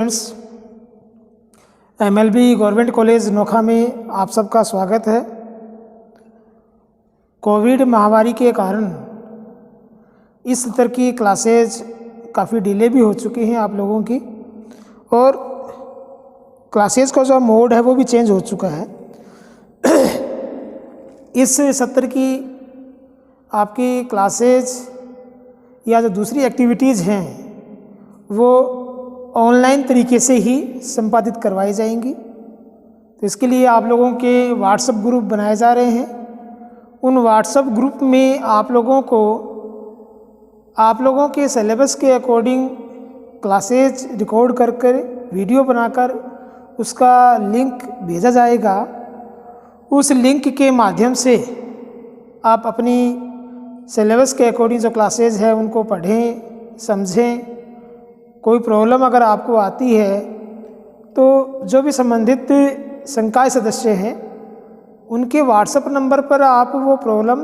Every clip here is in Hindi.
Friends, MLB government college Nokha में आप सबका स्वागत है। कोविड महामारी के कारण इस सत्र की क्लासेज काफ़ी डिले भी हो चुकी हैं आप लोगों की, और क्लासेज का जो मोड है वो भी चेंज हो चुका है। इस सत्र की आपकी क्लासेज या जो दूसरी एक्टिविटीज़ हैं वो ऑनलाइन तरीके से ही संपादित करवाई जाएंगी। तो इसके लिए आप लोगों के व्हाट्सएप ग्रुप बनाए जा रहे हैं। उन व्हाट्सएप ग्रुप में आप लोगों के सिलेबस के अकॉर्डिंग क्लासेज रिकॉर्ड कर वीडियो बनाकर उसका लिंक भेजा जाएगा। उस लिंक के माध्यम से आप अपनी सिलेबस के अकॉर्डिंग जो क्लासेज है उनको पढ़ें, समझें। कोई प्रॉब्लम अगर आपको आती है तो जो भी संबंधित संकाय सदस्य हैं उनके व्हाट्सएप नंबर पर आप वो प्रॉब्लम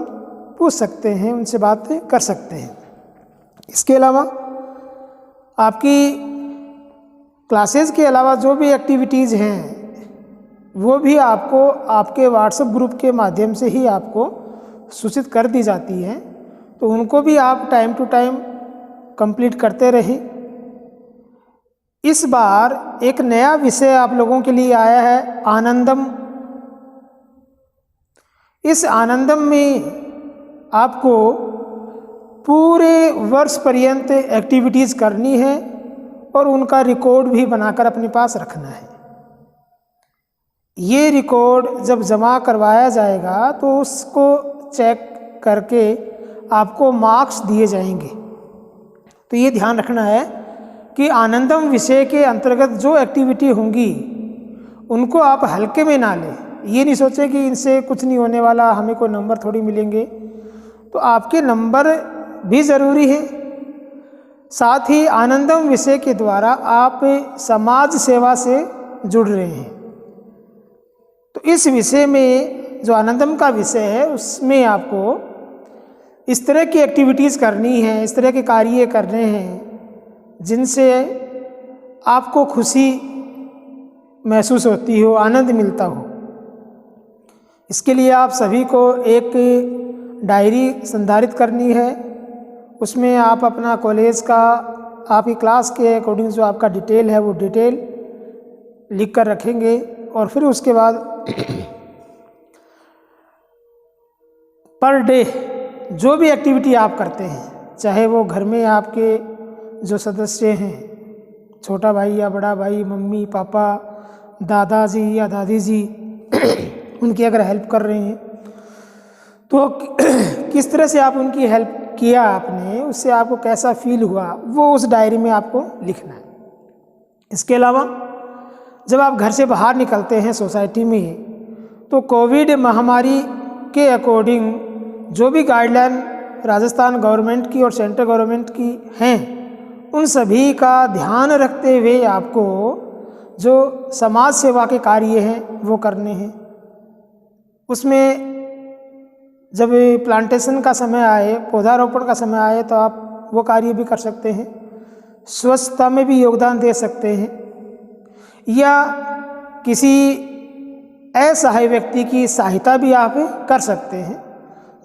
पूछ सकते हैं, उनसे बात कर सकते हैं। इसके अलावा आपकी क्लासेस के अलावा जो भी एक्टिविटीज़ हैं वो भी आपको आपके व्हाट्सएप ग्रुप के माध्यम से ही आपको सूचित कर दी जाती हैं। तो उनको भी आप टाइम टू टाइम कंप्लीट करते रहें। इस बार एक नया विषय आप लोगों के लिए आया है, आनंदम। इस आनंदम में आपको पूरे वर्ष पर्यंत एक्टिविटीज़ करनी है और उनका रिकॉर्ड भी बनाकर अपने पास रखना है। ये रिकॉर्ड जब जमा करवाया जाएगा तो उसको चेक करके आपको मार्क्स दिए जाएंगे। तो ये ध्यान रखना है कि आनंदम विषय के अंतर्गत जो एक्टिविटी होंगी उनको आप हल्के में ना लें। ये नहीं सोचें कि इनसे कुछ नहीं होने वाला, हमें कोई नंबर थोड़ी मिलेंगे। तो आपके नंबर भी ज़रूरी है। साथ ही आनंदम विषय के द्वारा आप समाज सेवा से जुड़ रहे हैं। तो इस विषय में जो आनंदम का विषय है उसमें आपको इस तरह की एक्टिविटीज़ करनी है, इस तरह के कार्य करने हैं जिनसे आपको खुशी महसूस होती हो, आनंद मिलता हो। इसके लिए आप सभी को एक डायरी संधारित करनी है। उसमें आप अपना कॉलेज का, आपकी क्लास के अकॉर्डिंग जो आपका डिटेल है वो डिटेल लिख कर रखेंगे। और फिर उसके बाद पर डे जो भी एक्टिविटी आप करते हैं, चाहे वो घर में आपके जो सदस्य हैं, छोटा भाई या बड़ा भाई, मम्मी पापा, दादाजी या दादी जी, उनकी अगर हेल्प कर रहे हैं तो किस तरह से आप उनकी हेल्प किया आपने, उससे आपको कैसा फील हुआ, वो उस डायरी में आपको लिखना है। इसके अलावा जब आप घर से बाहर निकलते हैं सोसाइटी में तो कोविड महामारी के अकॉर्डिंग जो भी गाइडलाइन राजस्थान गवर्नमेंट की और सेंट्रल गवर्नमेंट की हैं उन सभी का ध्यान रखते हुए आपको जो समाज सेवा के कार्य हैं वो करने हैं। उसमें जब प्लांटेशन का समय आए, पौधारोपण का समय आए तो आप वो कार्य भी कर सकते हैं। स्वच्छता में भी योगदान दे सकते हैं या किसी असहाय व्यक्ति की सहायता भी आप कर सकते हैं।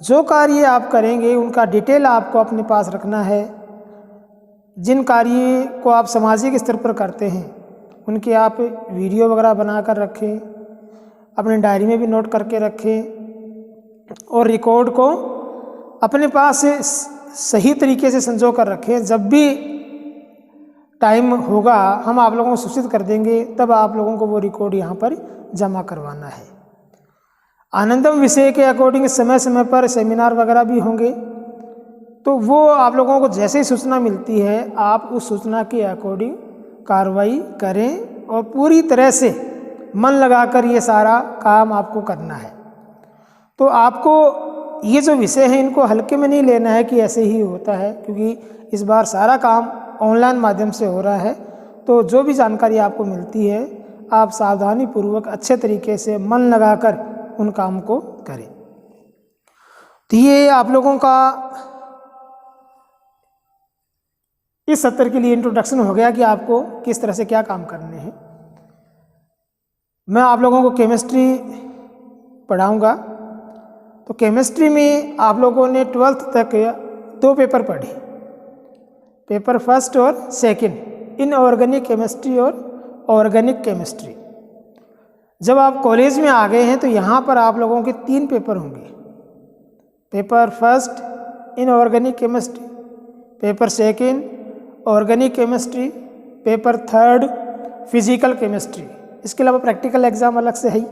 जो कार्य आप करेंगे उनका डिटेल आपको अपने पास रखना है। जिन कार्य को आप सामाजिक स्तर पर करते हैं उनके आप वीडियो वगैरह बना कर रखें, अपने डायरी में भी नोट करके रखें और रिकॉर्ड को अपने पास सही तरीके से संजो कर रखें। जब भी टाइम होगा हम आप लोगों को सूचित कर देंगे, तब आप लोगों को वो रिकॉर्ड यहाँ पर जमा करवाना है। आनंदम विषय के अकॉर्डिंग समय समय पर सेमिनार वगैरह भी होंगे। तो वो आप लोगों को जैसे ही सूचना मिलती है आप उस सूचना के अकॉर्डिंग कार्रवाई करें और पूरी तरह से मन लगाकर ये सारा काम आपको करना है। तो आपको ये जो विषय है इनको हल्के में नहीं लेना है कि ऐसे ही होता है, क्योंकि इस बार सारा काम ऑनलाइन माध्यम से हो रहा है। तो जो भी जानकारी आपको मिलती है आप सावधानी पूर्वक अच्छे तरीके से मन लगाकर उन काम को करें। तो ये आप लोगों का इस सत्र के लिए इंट्रोडक्शन हो गया कि आपको किस तरह से क्या काम करने हैं। मैं आप लोगों को केमिस्ट्री पढ़ाऊंगा। तो केमिस्ट्री में आप लोगों ने 12th तक 2 पेपर पढ़े, पेपर फर्स्ट और सेकंड, इनऑर्गेनिक केमिस्ट्री और ऑर्गेनिक केमिस्ट्री। जब आप कॉलेज में आ गए हैं तो यहाँ पर आप लोगों के 3 पेपर होंगे, paper first inorganic chemistry, paper second organic chemistry, paper third physical chemistry. इसके अलावा प्रैक्टिकल एग्ज़ाम अलग से है ही।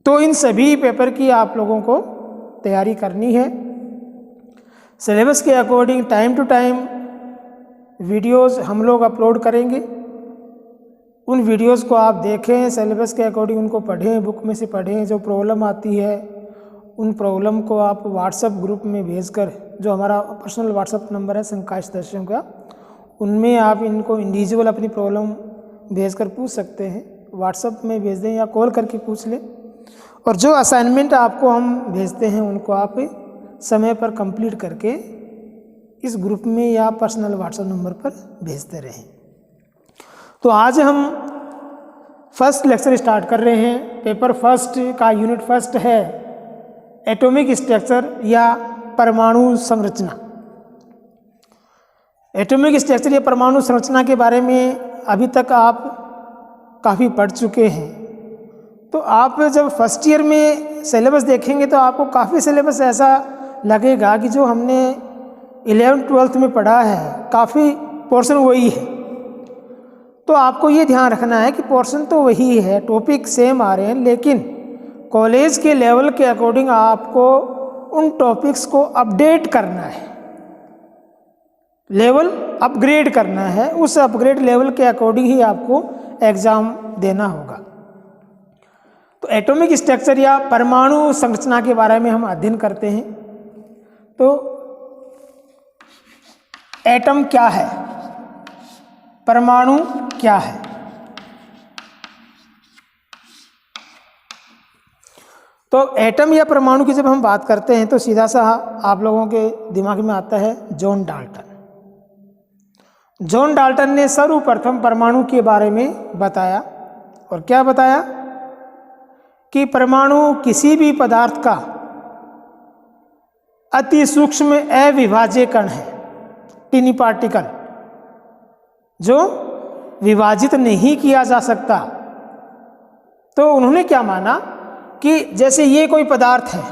तो इन सभी पेपर की आप लोगों को तैयारी करनी है। सिलेबस के according time to time videos हम लोग अपलोड करेंगे। उन वीडियोस को आप देखें, सिलेबस के अकॉर्डिंग उनको पढ़ें, बुक में से पढ़ें। जो प्रॉब्लम आती है उन प्रॉब्लम को आप व्हाट्सएप ग्रुप में भेजकर, जो हमारा पर्सनल व्हाट्सएप नंबर है संकाय सदस्यों का, उनमें आप इनको इंडिविजुअल अपनी प्रॉब्लम भेजकर पूछ सकते हैं। व्हाट्सएप में भेज दें या कॉल करके पूछ लें। और जो असाइनमेंट आपको हम भेजते हैं उनको आप समय पर कंप्लीट करके इस ग्रुप में या पर्सनल व्हाट्सएप नंबर पर भेजते रहें। तो आज हम फर्स्ट लेक्चर स्टार्ट कर रहे हैं। पेपर फर्स्ट का यूनिट फर्स्ट है एटॉमिक स्ट्रक्चर या परमाणु संरचना। एटॉमिक स्ट्रक्चर या परमाणु संरचना के बारे में अभी तक आप काफ़ी पढ़ चुके हैं। तो आप जब फर्स्ट ईयर में सिलेबस देखेंगे तो आपको काफ़ी सिलेबस ऐसा लगेगा कि जो हमने 11th 12th में पढ़ा है, काफ़ी पोर्शन वही है। तो आपको ये ध्यान रखना है कि पोर्शन तो वही है, टॉपिक सेम आ रहे हैं, लेकिन कॉलेज के लेवल के अकॉर्डिंग आपको उन टॉपिक्स को अपडेट करना है, लेवल अपग्रेड करना है। उस अपग्रेड लेवल के अकॉर्डिंग ही आपको एग्ज़ाम देना होगा। तो एटॉमिक स्ट्रक्चर या परमाणु संरचना के बारे में हम अध्ययन करते हैं। तो एटम क्या है, परमाणु क्या है? तो एटम या परमाणु की जब हम बात करते हैं तो सीधा सा आप लोगों के दिमाग में आता है जॉन डाल्टन। जॉन डाल्टन ने सर्वप्रथम परमाणु के बारे में बताया। और क्या बताया? कि परमाणु किसी भी पदार्थ का अति सूक्ष्म अविभाज्य कण है, टिनी पार्टिकल, जो विभाजित नहीं किया जा सकता। तो उन्होंने क्या माना कि जैसे ये कोई पदार्थ है,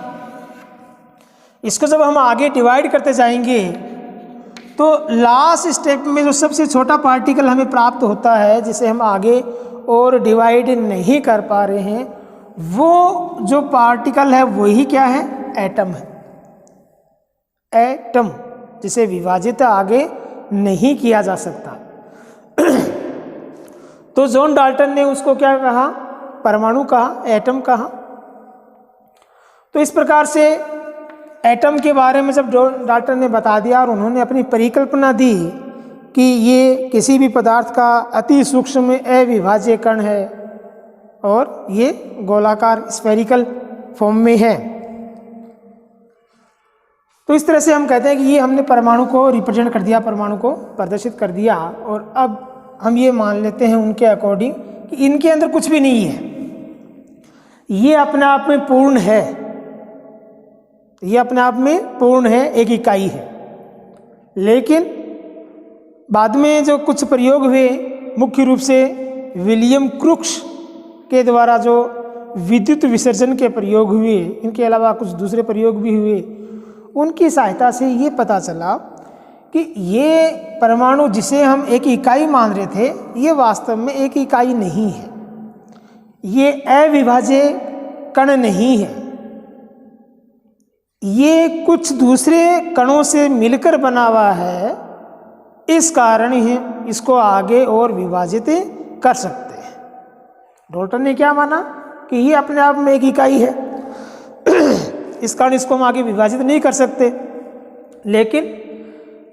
इसको जब हम आगे डिवाइड करते जाएंगे तो लास्ट स्टेप में जो सबसे छोटा पार्टिकल हमें प्राप्त होता है, जिसे हम आगे और डिवाइड नहीं कर पा रहे हैं, वो जो पार्टिकल है वही क्या है? एटम है। एटम जिसे विभाजित आगे नहीं किया जा सकता। तो जॉन डाल्टन ने उसको क्या कहा? परमाणु कहा, एटम कहा। तो इस प्रकार से एटम के बारे में जब जॉन डाल्टन ने बता दिया और उन्होंने अपनी परिकल्पना दी कि ये किसी भी पदार्थ का अति सूक्ष्म अविभाज्य कण है और ये गोलाकार स्फेरिकल फॉर्म में है, तो इस तरह से हम कहते हैं कि ये हमने परमाणु को रिप्रेजेंट कर दिया, परमाणु को प्रदर्शित कर दिया। और अब हम ये मान लेते हैं उनके अकॉर्डिंग कि इनके अंदर कुछ भी नहीं है, ये अपने आप में पूर्ण है, ये अपने आप में पूर्ण है, एक इकाई है। लेकिन बाद में जो कुछ प्रयोग हुए, मुख्य रूप से विलियम क्रुक्स के द्वारा जो विद्युत विसर्जन के प्रयोग हुए, इनके अलावा कुछ दूसरे प्रयोग भी हुए, उनकी सहायता से ये पता चला कि ये परमाणु जिसे हम एक इकाई मान रहे थे, ये वास्तव में एक इकाई नहीं है, ये अविभाज्य कण नहीं है, ये कुछ दूसरे कणों से मिलकर बना हुआ है। इस कारण ही इसको आगे और विभाजित कर सकते हैं। डाल्टन ने क्या माना कि ये अपने आप में एक इकाई है, इस कारण इसको हम आगे विभाजित नहीं कर सकते। लेकिन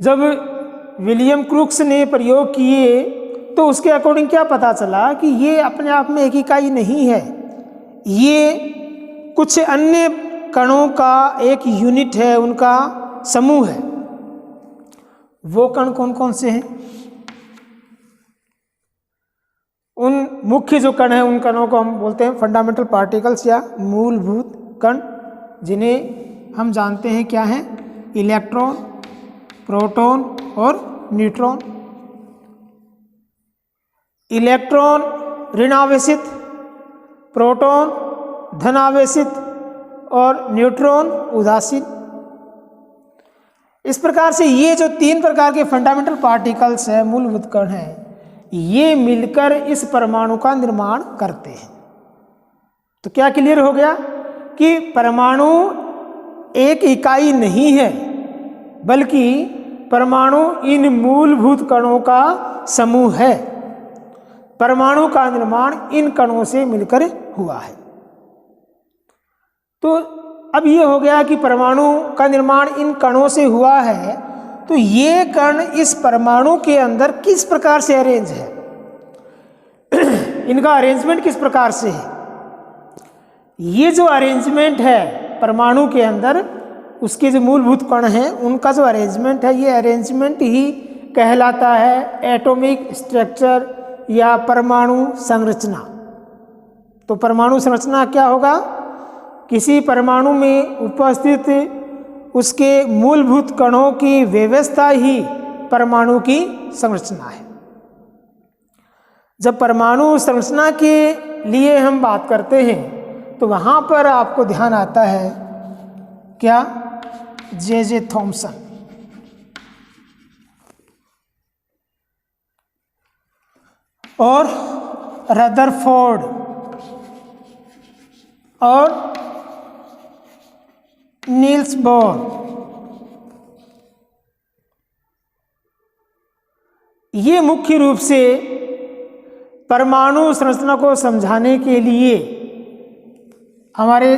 जब विलियम क्रुक्स ने प्रयोग किए तो उसके अकॉर्डिंग क्या पता चला कि ये अपने आप में एक इकाई नहीं है, ये कुछ अन्य कणों का एक यूनिट है, उनका समूह है। वो कण कौन कौन से हैं? उन मुख्य जो कण हैं उन कणों को हम बोलते हैं फंडामेंटल पार्टिकल्स या मूलभूत कण, जिन्हें हम जानते हैं क्या हैं? इलेक्ट्रॉन, प्रोटॉन और न्यूट्रॉन। इलेक्ट्रॉन ऋणावेशित, प्रोटॉन धनावेशित और न्यूट्रॉन उदासीन। इस प्रकार से ये जो 3 प्रकार के फंडामेंटल पार्टिकल्स हैं, मूलभूत कण हैं, ये मिलकर इस परमाणु का निर्माण करते हैं। तो क्या क्लियर हो गया कि परमाणु एक इकाई नहीं है, बल्कि परमाणु इन मूलभूत कणों का समूह है। परमाणु का निर्माण इन कणों से मिलकर हुआ है। तो अब ये हो गया कि परमाणु का निर्माण इन कणों से हुआ है, तो ये कण इस परमाणु के अंदर किस प्रकार से अरेंज है? इनका अरेंजमेंट किस प्रकार से है? ये जो अरेंजमेंट है परमाणु के अंदर, उसके जो मूलभूत कण हैं उनका जो अरेंजमेंट है, ये अरेंजमेंट ही कहलाता है एटॉमिक स्ट्रक्चर या परमाणु संरचना। तो परमाणु संरचना क्या होगा? किसी परमाणु में उपस्थित उसके मूलभूत कणों की व्यवस्था ही परमाणु की संरचना है। जब परमाणु संरचना के लिए हम बात करते हैं तो वहाँ पर आपको ध्यान आता है क्या? जे थॉमसन और रदरफोर्ड और नील्स बोर, ये मुख्य रूप से परमाणु संरचना को समझाने के लिए हमारे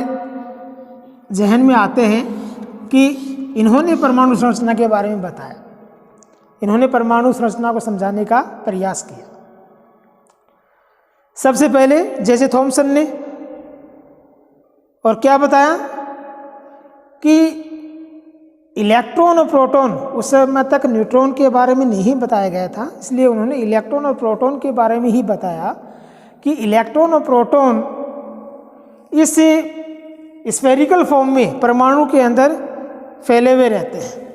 जहन में आते हैं कि इन्होंने परमाणु संरचना के बारे में बताया, इन्होंने परमाणु संरचना को समझाने का प्रयास किया। सबसे पहले जे थॉमसन ने, और क्या बताया कि इलेक्ट्रॉन और प्रोटॉन, उस समय तक न्यूट्रॉन के बारे में नहीं बताया गया था, इसलिए उन्होंने इलेक्ट्रॉन और प्रोटॉन के बारे में ही बताया कि इलेक्ट्रॉन और प्रोटॉन इस स्फेरिकल फॉर्म में परमाणु के अंदर फैले हुए रहते हैं।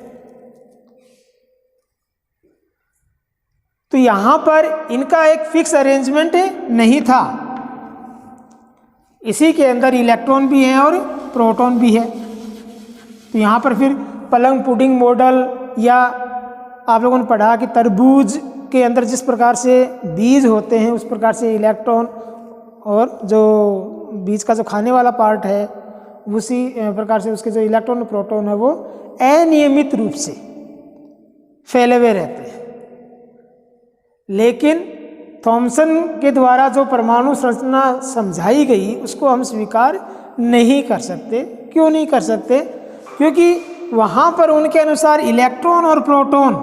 तो यहाँ पर इनका एक फिक्स अरेंजमेंट नहीं था, इसी के अंदर इलेक्ट्रॉन भी हैं और प्रोटॉन भी है। तो यहाँ पर फिर पलंग पुडिंग मॉडल, या आप लोगों ने पढ़ा कि तरबूज के अंदर जिस प्रकार से बीज होते हैं उस प्रकार से इलेक्ट्रॉन और जो बीज का जो खाने वाला पार्ट है उसी प्रकार से उसके जो इलेक्ट्रॉन और प्रोटॉन है वो अनियमित रूप से फैले हुए रहते हैं। लेकिन थॉमसन के द्वारा जो परमाणु संरचना समझाई गई उसको हम स्वीकार नहीं कर सकते। क्यों नहीं कर सकते? क्योंकि वहाँ पर उनके अनुसार इलेक्ट्रॉन और प्रोटॉन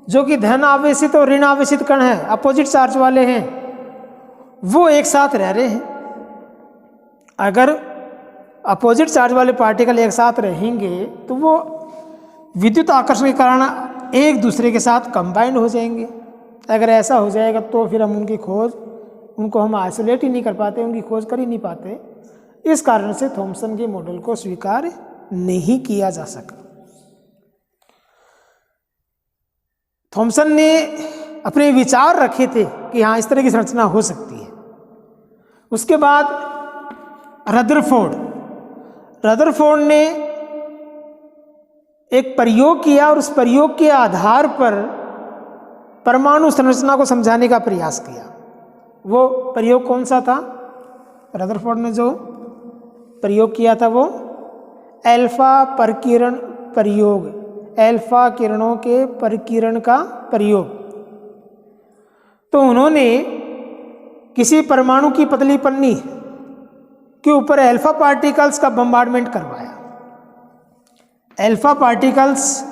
जो कि धन आवेशित और ऋण आवेशित कण हैं, अपोजिट चार्ज वाले हैं, वो एक साथ रह रहे हैं। अगर अपोजिट चार्ज वाले पार्टिकल एक साथ रहेंगे तो वो विद्युत आकर्षण के कारण एक दूसरे के साथ कंबाइंड हो जाएंगे। अगर ऐसा हो जाएगा तो फिर हम उनको हम आइसोलेट ही नहीं कर पाते, उनकी खोज कर ही नहीं पाते। इस कारण से थॉमसन के मॉडल को स्वीकार नहीं किया जा सका। थॉमसन ने अपने विचार रखे थे कि हाँ इस तरह की संरचना हो सकती है। उसके बाद रदरफोर्ड ने एक प्रयोग किया और उस प्रयोग के आधार पर परमाणु संरचना को समझाने का प्रयास किया। वो प्रयोग कौन सा था? रदरफोर्ड ने जो प्रयोग किया था वो अल्फा प्रकीर्ण प्रयोग, अल्फा किरणों के प्रकीर्ण का प्रयोग। तो उन्होंने किसी परमाणु की पतली पन्नी के ऊपर अल्फा पार्टिकल्स का बम्बार्डमेंट करवाया। अल्फा पार्टिकल्स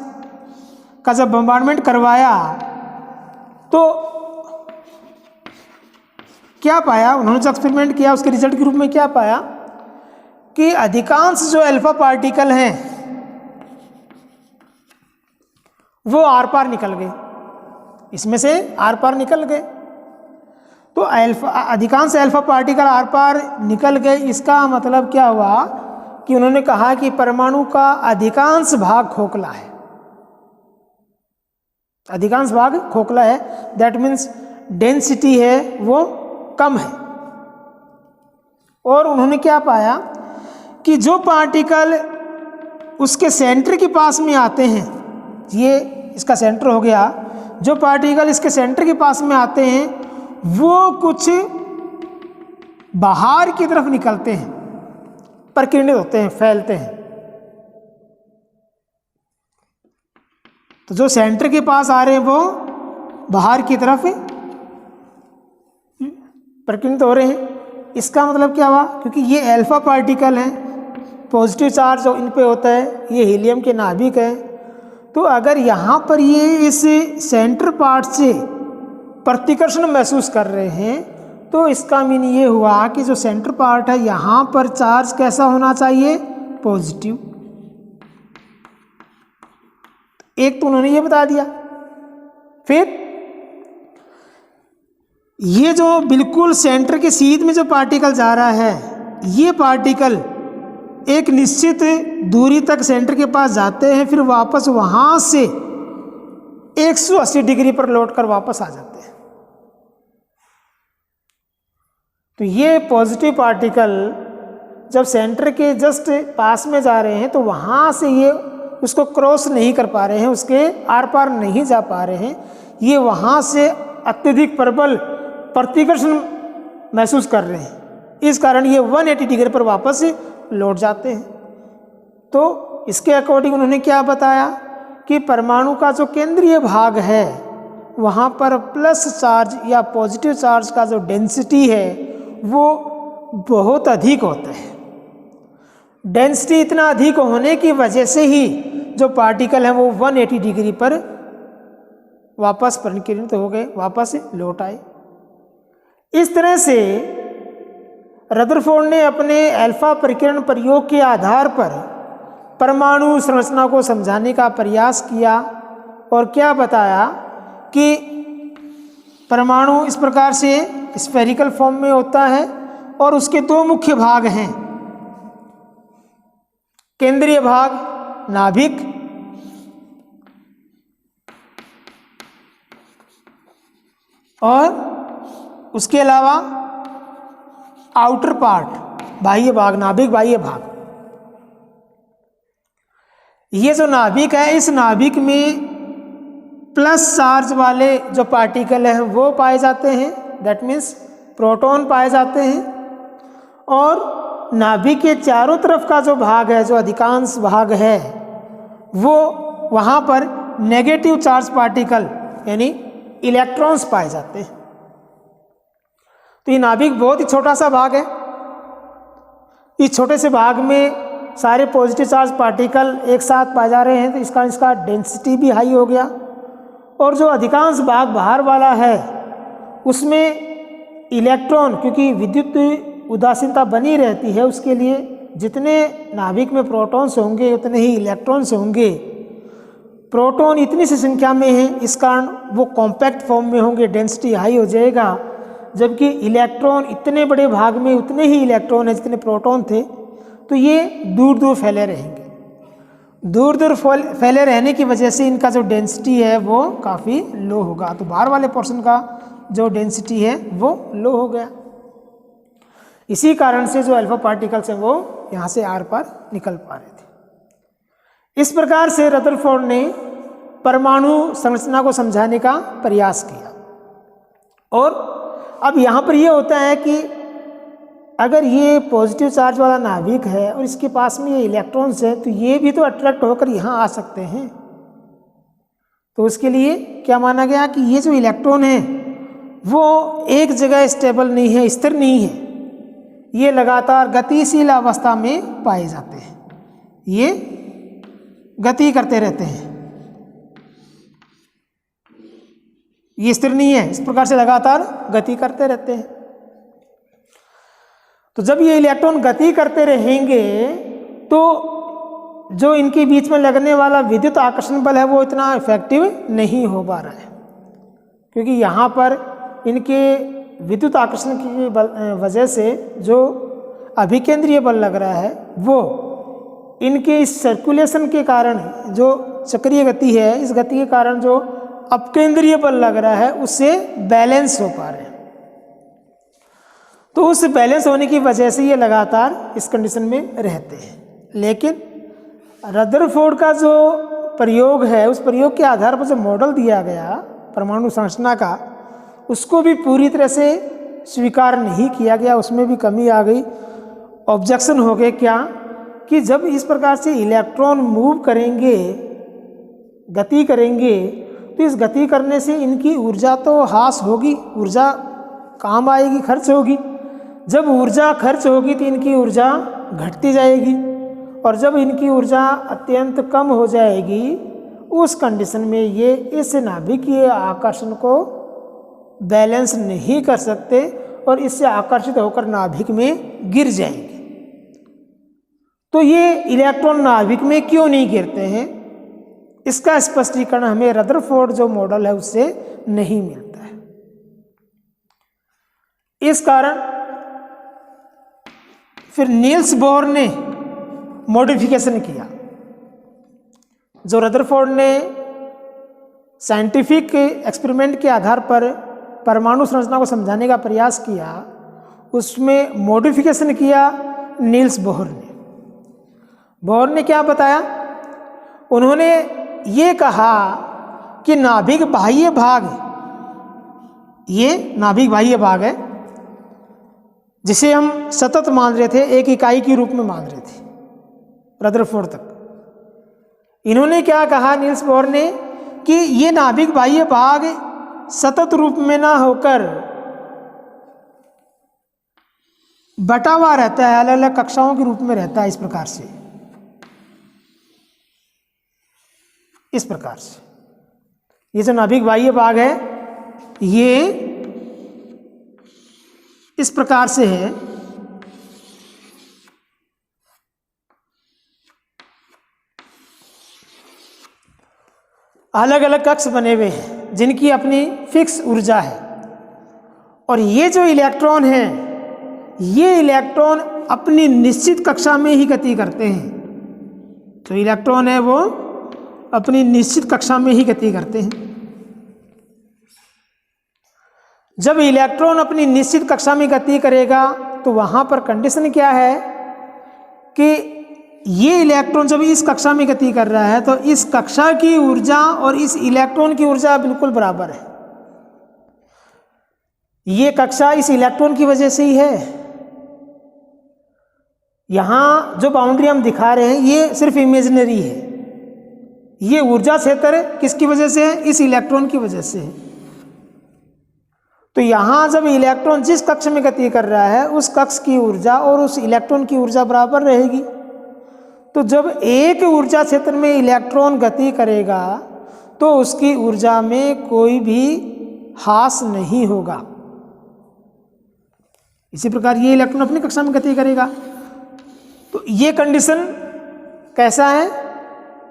का जब बम्बार्डमेंट करवाया तो क्या पाया उन्होंने? जो एक्सपेरिमेंट किया उसके रिजल्ट के रूप में क्या पाया कि अधिकांश जो अल्फा पार्टिकल हैं वो आर पार निकल गए, इसमें से आर पार निकल गए। तो अधिकांश अल्फा पार्टिकल आर पार निकल गए, इसका मतलब क्या हुआ कि उन्होंने कहा कि परमाणु का अधिकांश भाग खोखला है, अधिकांश भाग खोखला है, दैट मीन्स डेंसिटी है वो कम है। और उन्होंने क्या पाया कि जो पार्टिकल उसके सेंटर के पास में आते हैं, ये इसका सेंटर हो गया, जो पार्टिकल इसके सेंटर के पास में आते हैं वो कुछ बाहर की तरफ निकलते हैं, प्रकीर्णित होते हैं, फैलते हैं। तो जो सेंटर के पास आ रहे हैं वो बाहर की तरफ प्रकीर्णित हो रहे हैं। इसका मतलब क्या हुआ, क्योंकि ये अल्फा पार्टिकल हैं, पॉजिटिव चार्ज जो इन पे होता है, ये हीलियम के नाभिक हैं, तो अगर यहाँ पर ये इस सेंटर पार्ट से प्रतिकर्षण महसूस कर रहे हैं तो इसका मीन ये हुआ कि जो सेंटर पार्ट है यहाँ पर चार्ज कैसा होना चाहिए, पॉजिटिव। एक तो उन्होंने ये बता दिया। फिर ये जो बिल्कुल सेंटर के सीध में जो पार्टिकल जा रहा है, ये पार्टिकल एक निश्चित दूरी तक सेंटर के पास जाते हैं, फिर वापस वहां से 180 डिग्री पर लौटकर वापस आ जाते हैं। तो ये पॉजिटिव पार्टिकल जब सेंटर के जस्ट पास में जा रहे हैं तो वहां से ये उसको क्रॉस नहीं कर पा रहे हैं, उसके आर पार नहीं जा पा रहे हैं, ये वहां से अत्यधिक प्रबल प्रतिकर्षण महसूस कर रहे हैं, इस कारण ये 180 डिग्री पर वापस लौट जाते हैं। तो इसके अकॉर्डिंग उन्होंने क्या बताया कि परमाणु का जो केंद्रीय भाग है वहाँ पर प्लस चार्ज या पॉजिटिव चार्ज का जो डेंसिटी है वो बहुत अधिक होता है। डेंसिटी इतना अधिक होने की वजह से ही जो पार्टिकल हैं वो 180 डिग्री पर वापस परिकीर्णित हो गए, वापस लौट आए। इस तरह से रदरफोर्ड ने अपने अल्फा परिकीर्ण प्रयोग के आधार पर परमाणु संरचना को समझाने का प्रयास किया और क्या बताया कि परमाणु इस प्रकार से स्फेरिकल फॉर्म में होता है और उसके दो मुख्य भाग हैं, केंद्रीय भाग नाभिक और उसके अलावा आउटर पार्ट बाह्य भाग, नाभिक बाह्य भाग। ये जो नाभिक है, इस नाभिक में प्लस चार्ज वाले जो पार्टिकल हैं वो पाए जाते हैं, दैट मीन्स प्रोटॉन पाए जाते हैं, और नाभिक के चारों तरफ का जो भाग है, जो अधिकांश भाग है, वो वहाँ पर नेगेटिव चार्ज पार्टिकल यानी इलेक्ट्रॉन्स पाए जाते हैं। तो ये नाभिक बहुत ही छोटा सा भाग है, इस छोटे से भाग में सारे पॉजिटिव चार्ज पार्टिकल एक साथ पाए जा रहे हैं, तो इसका डेंसिटी भी हाई हो गया। और जो अधिकांश भाग बाहर वाला है उसमें इलेक्ट्रॉन, क्योंकि विद्युत उदासीनता बनी रहती है, उसके लिए जितने नाभिक में प्रोटॉन्स होंगे उतने ही इलेक्ट्रॉन्स होंगे। प्रोटॉन इतनी सी संख्या में है, इस कारण वो कॉम्पैक्ट फॉर्म में होंगे, डेंसिटी हाई हो जाएगा, जबकि इलेक्ट्रॉन इतने बड़े भाग में उतने ही इलेक्ट्रॉन है जितने प्रोटॉन थे, तो ये दूर दूर फैले रहेंगे। दूर दूर फैले रहने की वजह से इनका जो डेंसिटी है वो काफ़ी लो होगा, तो बाहर वाले पोर्शन का जो डेंसिटी है वो लो हो गया। इसी कारण से जो अल्फा पार्टिकल्स हैं वो यहाँ से आर पार निकल पा रहे थे। इस प्रकार से रदरफोर्ड ने परमाणु संरचना को समझाने का प्रयास किया। और अब यहाँ पर ये होता है कि अगर ये पॉजिटिव चार्ज वाला नाभिक है और इसके पास में ये इलेक्ट्रॉन्स है, तो ये भी तो अट्रैक्ट होकर यहाँ आ सकते हैं। तो उसके लिए क्या माना गया कि ये जो इलेक्ट्रॉन है वो एक जगह स्टेबल नहीं है, स्थिर नहीं है, ये लगातार गतिशील अवस्था में पाए जाते हैं, ये गति करते रहते हैं, ये स्थिर नहीं है, इस प्रकार से लगातार गति करते रहते हैं। तो जब ये इलेक्ट्रॉन गति करते रहेंगे तो जो इनके बीच में लगने वाला विद्युत आकर्षण बल है वो इतना इफेक्टिव नहीं हो पा रहा है, क्योंकि यहाँ पर इनके विद्युत आकर्षण की वजह से जो अभिकेंद्रीय बल लग रहा है वो इनके इस सर्कुलेशन के कारण, जो चक्रीय गति है, इस गति के कारण जो अपकेंद्रीय बल लग रहा है उससे बैलेंस हो पा रहे हैं। तो उस बैलेंस होने की वजह से ये लगातार इस कंडीशन में रहते हैं। लेकिन रदरफोर्ड का जो प्रयोग है, उस प्रयोग के आधार पर जो मॉडल दिया गया परमाणु संरचना का, उसको भी पूरी तरह से स्वीकार नहीं किया गया, उसमें भी कमी आ गई, ऑब्जेक्शन हो गए। क्या कि जब इस प्रकार से इलेक्ट्रॉन मूव करेंगे, गति करेंगे, तो इस गति करने से इनकी ऊर्जा तो हास होगी, ऊर्जा काम आएगी, खर्च होगी। जब ऊर्जा खर्च होगी तो इनकी ऊर्जा घटती जाएगी, और जब इनकी ऊर्जा अत्यंत कम हो जाएगी, उस कंडीशन में ये इस नाभिकीय आकर्षण को बैलेंस नहीं कर सकते और इससे आकर्षित होकर नाभिक में गिर जाएंगे। तो ये इलेक्ट्रॉन नाभिक में क्यों नहीं गिरते हैं, इसका स्पष्टीकरण हमें रदरफोर्ड जो मॉडल है उससे नहीं मिलता है। इस कारण फिर नील्स बोर ने मॉडिफिकेशन किया। जो रदरफोर्ड ने साइंटिफिक एक्सपेरिमेंट के आधार पर परमाणु संरचना को समझाने का प्रयास किया, उसमें मॉडिफिकेशन किया नील्स बोहर ने। बोहर ने क्या बताया, उन्होंने ये कहा कि नाभिक बाह्य भाग, ये नाभिक बाह्य भाग है जिसे हम सतत मान रहे थे, एक इकाई के रूप में मान रहे थे रदरफोर्ड तक। इन्होंने क्या कहा नील्स बोहर ने कि ये नाभिक बाह्य भाग सतत रूप में ना होकर बटा हुआ रहता है, अलग अलग कक्षाओं के रूप में रहता है, इस प्रकार से, इस प्रकार से। ये जो नाभिक बाह्य भाग है ये इस प्रकार से है, अलग अलग कक्ष बने हुए हैं जिनकी अपनी फिक्स ऊर्जा है। और ये जो इलेक्ट्रॉन है, ये इलेक्ट्रॉन अपनी निश्चित कक्षा में ही गति करते हैं। जो इलेक्ट्रॉन है वो अपनी निश्चित कक्षा में ही गति करते हैं। जब इलेक्ट्रॉन अपनी निश्चित कक्षा में गति करेगा तो वहाँ पर कंडीशन क्या है कि ये इलेक्ट्रॉन जब इस कक्षा में गति कर रहा है तो इस कक्षा की ऊर्जा और इस इलेक्ट्रॉन की ऊर्जा बिल्कुल बराबर है। ये कक्षा इस इलेक्ट्रॉन की वजह से ही है। यहाँ जो बाउंड्री हम दिखा रहे हैं ये सिर्फ इमेजिनरी है। ये ऊर्जा क्षेत्र किसकी वजह से है, इस इलेक्ट्रॉन की वजह से है। तो यहाँ जब इलेक्ट्रॉन जिस कक्ष में गति कर रहा है उस कक्ष की ऊर्जा और उस इलेक्ट्रॉन की ऊर्जा बराबर रहेगी। तो जब एक ऊर्जा क्षेत्र में इलेक्ट्रॉन गति करेगा तो उसकी ऊर्जा में कोई भी ह्रास नहीं होगा। इसी प्रकार ये इलेक्ट्रॉन अपनी कक्षा में गति करेगा। तो ये कंडीशन कैसा है,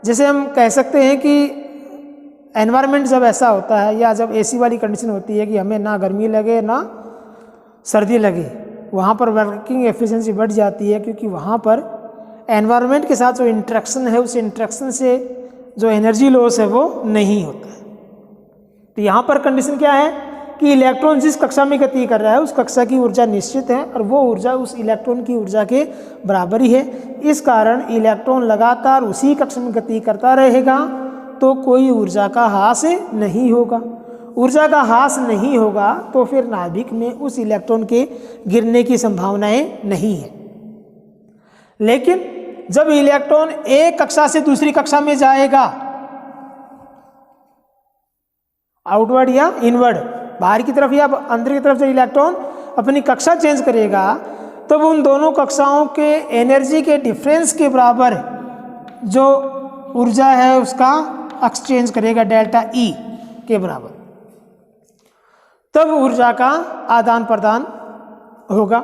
जैसे हम कह सकते हैं कि एनवायरनमेंट जब ऐसा होता है या जब एसी वाली कंडीशन होती है कि हमें ना गर्मी लगे ना सर्दी लगे, वहाँ पर वर्किंग एफिशिएंसी बढ़ जाती है, क्योंकि वहाँ पर एनवायरनमेंट के साथ जो इंटरेक्शन है उस इंटरेक्शन से जो एनर्जी लॉस है वो नहीं होता है। तो यहाँ पर कंडीशन क्या है कि इलेक्ट्रॉन जिस कक्षा में गति कर रहा है उस कक्षा की ऊर्जा निश्चित है और वो ऊर्जा उस इलेक्ट्रॉन की ऊर्जा के बराबर ही है। इस कारण इलेक्ट्रॉन लगातार उसी कक्षा में गति करता रहेगा तो कोई ऊर्जा का ह्रास नहीं होगा। ऊर्जा का ह्रास नहीं होगा तो फिर नाभिक में उस इलेक्ट्रॉन के गिरने की संभावनाएं नहीं है। लेकिन जब इलेक्ट्रॉन एक कक्षा से दूसरी कक्षा में जाएगा, आउटवर्ड या इनवर्ड, बाहर की तरफ या अंदर की तरफ, जब इलेक्ट्रॉन अपनी कक्षा चेंज करेगा तब उन दोनों कक्षाओं के एनर्जी के डिफरेंस के बराबर जो ऊर्जा है उसका एक्सचेंज करेगा, डेल्टा ई के बराबर, तब ऊर्जा का आदान प्रदान होगा।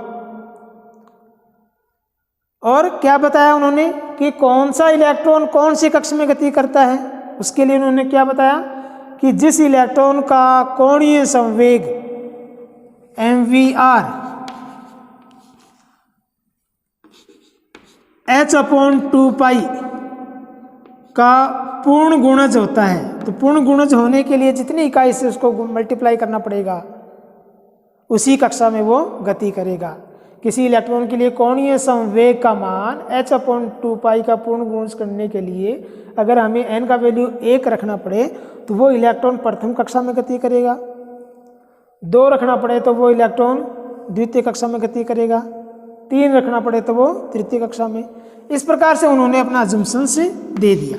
और क्या बताया उन्होंने कि कौन सा इलेक्ट्रॉन कौन सी कक्षा में गति करता है, उसके लिए उन्होंने क्या बताया कि जिस इलेक्ट्रॉन का कोणीय संवेग mvr h/2π का पूर्ण गुणज होता है, तो पूर्ण गुणज होने के लिए जितनी इकाई से उसको मल्टीप्लाई करना पड़ेगा उसी कक्षा में वो गति करेगा। किसी इलेक्ट्रॉन के लिए कोणीय संवेग का मान h/2π का पूर्ण गुणज करने के लिए अगर हमें n का वैल्यू 1 रखना पड़े तो वो इलेक्ट्रॉन प्रथम कक्षा में गति करेगा, 2 रखना पड़े तो वो इलेक्ट्रॉन द्वितीय कक्षा में गति करेगा, 3 रखना पड़े तो वो तृतीय कक्षा में। इस प्रकार से उन्होंने अपना अजम्पशन से दे दिया।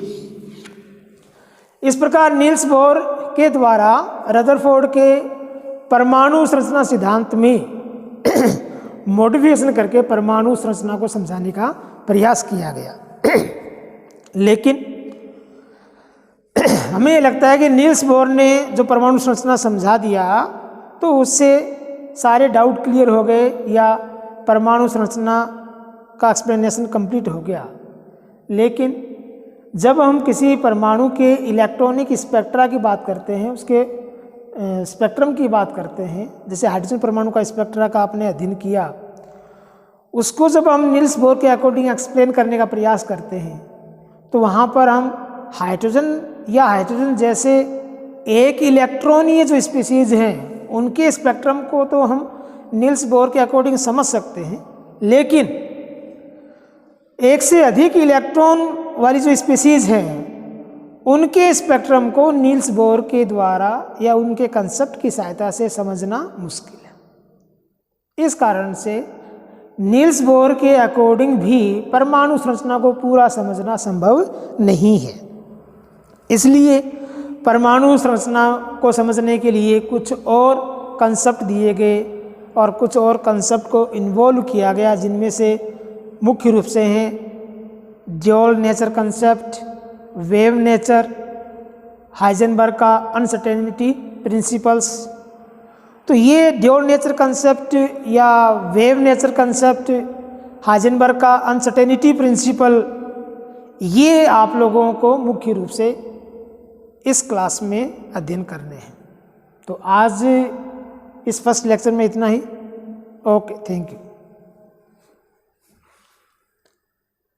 इस प्रकार नील्स बोर के द्वारा रदरफोर्ड के परमाणु संरचना सिद्धांत में मॉडिफिकेशन करके परमाणु संरचना को समझाने का प्रयास किया गया। लेकिन हमें लगता है कि नील्स बोर ने जो परमाणु संरचना समझा दिया तो उससे सारे डाउट क्लियर हो गए या परमाणु संरचना का एक्सप्लेनेशन कंप्लीट हो गया। लेकिन जब हम किसी परमाणु के इलेक्ट्रॉनिक स्पेक्ट्रा की बात करते हैं, उसके स्पेक्ट्रम की बात करते हैं, जैसे हाइड्रोजन परमाणु का स्पेक्ट्रा का आपने अध्ययन किया, उसको जब हम नील्स बोर के अकॉर्डिंग एक्सप्लेन करने का प्रयास करते हैं तो वहाँ पर हम हाइड्रोजन या हाइड्रोजन जैसे एक इलेक्ट्रॉनीय जो स्पीसीज हैं उनके स्पेक्ट्रम को तो हम नील्स बोर के अकॉर्डिंग समझ सकते हैं, लेकिन एक से अधिक इलेक्ट्रॉन वाली जो स्पीसीज हैं उनके स्पेक्ट्रम को नील्स बोर के द्वारा या उनके कंसेप्ट की सहायता से समझना मुश्किल है। इस कारण से नील्स बोर के अकॉर्डिंग भी परमाणु संरचना को पूरा समझना संभव नहीं है। इसलिए परमाणु संरचना को समझने के लिए कुछ और कंसेप्ट दिए गए और कुछ और कंसेप्ट को इन्वॉल्व किया गया, जिनमें से मुख्य रूप से हैं dual nature concept, wave nature, Heisenberg का अनसर्टेनिटी प्रिंसिपल्स। तो ये ड्यूअल नेचर कंसेप्ट या वेव नेचर कंसेप्ट, हाइजेनबर्ग का अनसर्टेनिटी प्रिंसिपल, ये आप लोगों को मुख्य रूप से इस क्लास में अध्ययन करने हैं। तो आज इस फर्स्ट लेक्चर में इतना ही। Okay, thank you.